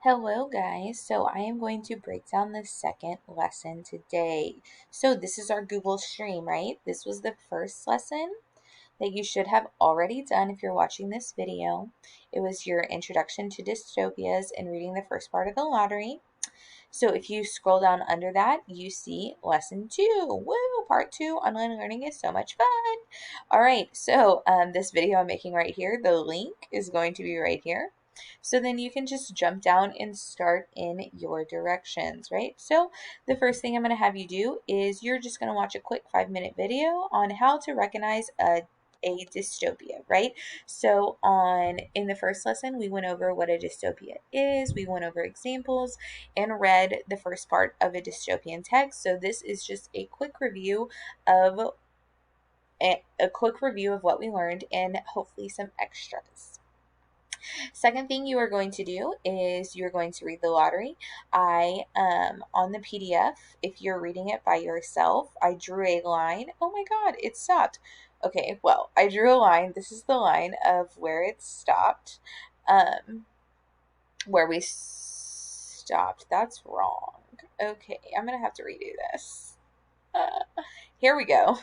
Hello guys, so I am going to break down the second lesson today. So this is our Google Stream, right? This was the first lesson that you should have already done if you're watching this video. It was your introduction to dystopias and reading the first part of the lottery. So if you scroll down under that, you see lesson 2. Woo! Part 2, online learning is so much fun. All right, so this video I'm making right here, the link is going to be right here. So then you can just jump down and start in your directions, right? So the first thing I'm going to have you do is you're just going to watch a quick 5-minute video on how to recognize a dystopia, right? So in the first lesson, we went over what a dystopia is. We went over examples and read the first part of a dystopian text. So this is just a quick review of what we learned and hopefully some extras. Second thing you are going to do is you're going to read the lottery. I on the PDF, if you're reading it by yourself, I drew a line. Oh my god, it stopped. Okay, well, I drew a line. This is the line of where it stopped. Where we stopped. That's wrong. Okay, I'm gonna have to redo this. Here we go.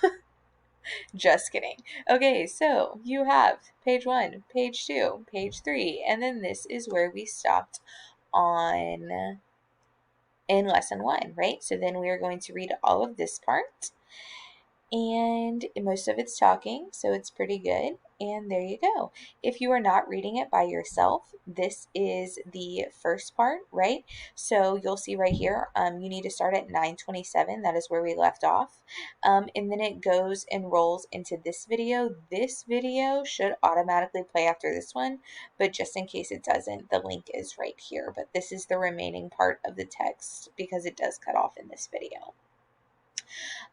Just kidding. Okay, so you have page 1, page 2, page 3, and then this is where we stopped on in lesson 1, right? So then we are going to read all of this part, and most of it's talking, so it's pretty good. And there you go. If you are not reading it by yourself, this is the first part, right? So you'll see right here, you need to start at 9:27. That is where we left off. And then it goes and rolls into this video. This video should automatically play after this one, but just in case it doesn't, the link is right here. But this is the remaining part of the text because it does cut off in this video.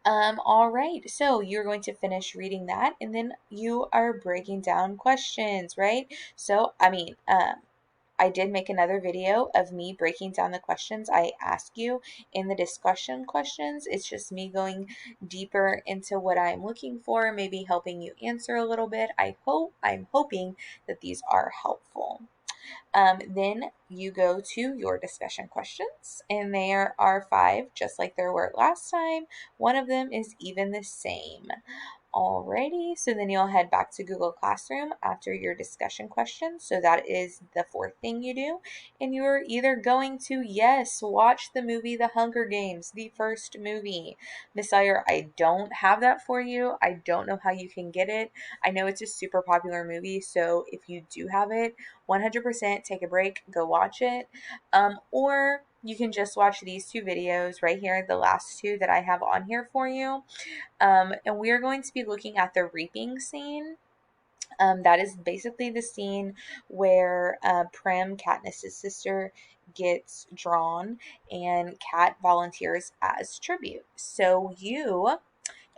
All right, so you're going to finish reading that, and then you are breaking down questions, right? So, I did make another video of me breaking down the questions I ask you in the discussion questions. It's just me going deeper into what I'm looking for, maybe helping you answer a little bit. I'm hoping that these are helpful. Then you go to your discussion questions, and there are 5, just like there were last time. One of them is even the same. Alrighty, so then you'll head back to Google Classroom after your discussion questions. So that is the 4th thing you do. And you're either going to, yes, watch the movie The Hunger Games, the first movie. Miss Sawyer, I don't have that for you. I don't know how you can get it. I know it's a super popular movie, so if you do have it, 100% take a break, go watch it. Or you can just watch these 2 videos right here, the last 2 that I have on here for you. And we are going to be looking at the reaping scene. That is basically the scene where Prim, Katniss's sister, gets drawn, and Kat volunteers as tribute. So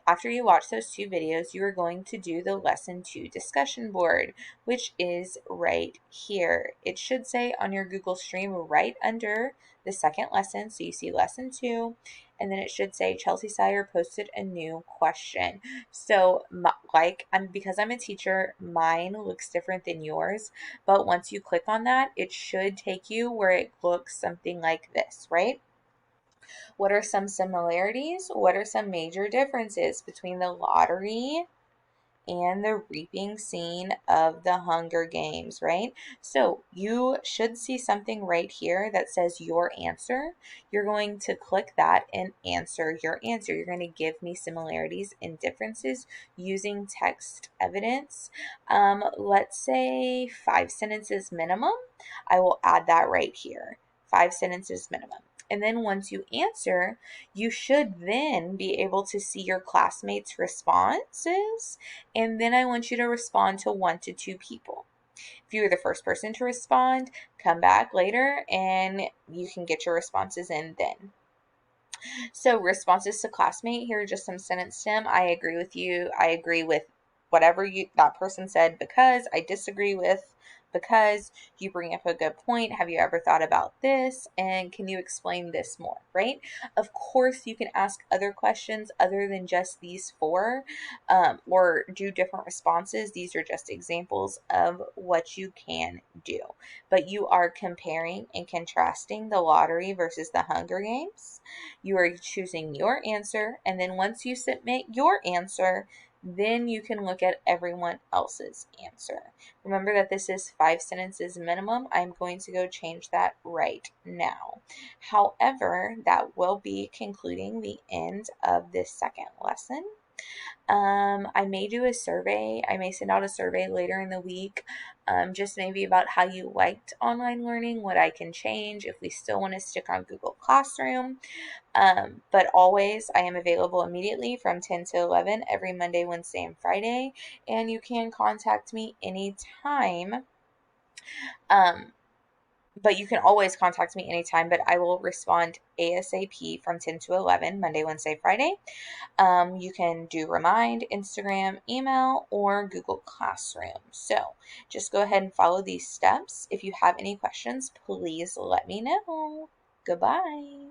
after you watch those 2 videos, you are going to do the lesson 2 discussion board, which is right here. It should say on your Google Stream right under the second lesson. So you see lesson 2, and then it should say Chelsea Sire posted a new question. So because I'm a teacher, mine looks different than yours. But once you click on that, it should take you where it looks something like this, right? What are some similarities? What are some major differences between the lottery and the reaping scene of the Hunger Games, right? So you should see something right here that says your answer. You're going to click that and answer your answer. You're going to give me similarities and differences using text evidence. Let's say 5 sentences minimum. I will add that right here. 5 sentences minimum. And then once you answer, you should then be able to see your classmates' responses. And then I want you to respond to 1 to 2 people. If you were the first person to respond, come back later and you can get your responses in then. So responses to classmate, here are just some sentence stem. I agree with you. I agree with whatever that person said because I disagree with because you bring up a good point. Have you ever thought about this? And can you explain this more, right? Of course, you can ask other questions other than just these four, or do different responses. These are just examples of what you can do. But you are comparing and contrasting the lottery versus the Hunger Games. You are choosing your answer, and then once you submit your answer, then you can look at everyone else's answer. Remember that this is 5 sentences minimum. I'm going to go change that right now. However, that will be concluding the end of this second lesson. I may do a survey. I may send out a survey later in the week, just maybe about how you liked online learning, what I can change, if we still want to stick on Google Classroom. But always, I am available immediately from 10 to 11 every Monday, Wednesday, and Friday. And you can contact me anytime. But you can always contact me anytime, but I will respond ASAP from 10 to 11, Monday, Wednesday, Friday. You can do Remind, Instagram, email, or Google Classroom. So just go ahead and follow these steps. If you have any questions, please let me know. Goodbye.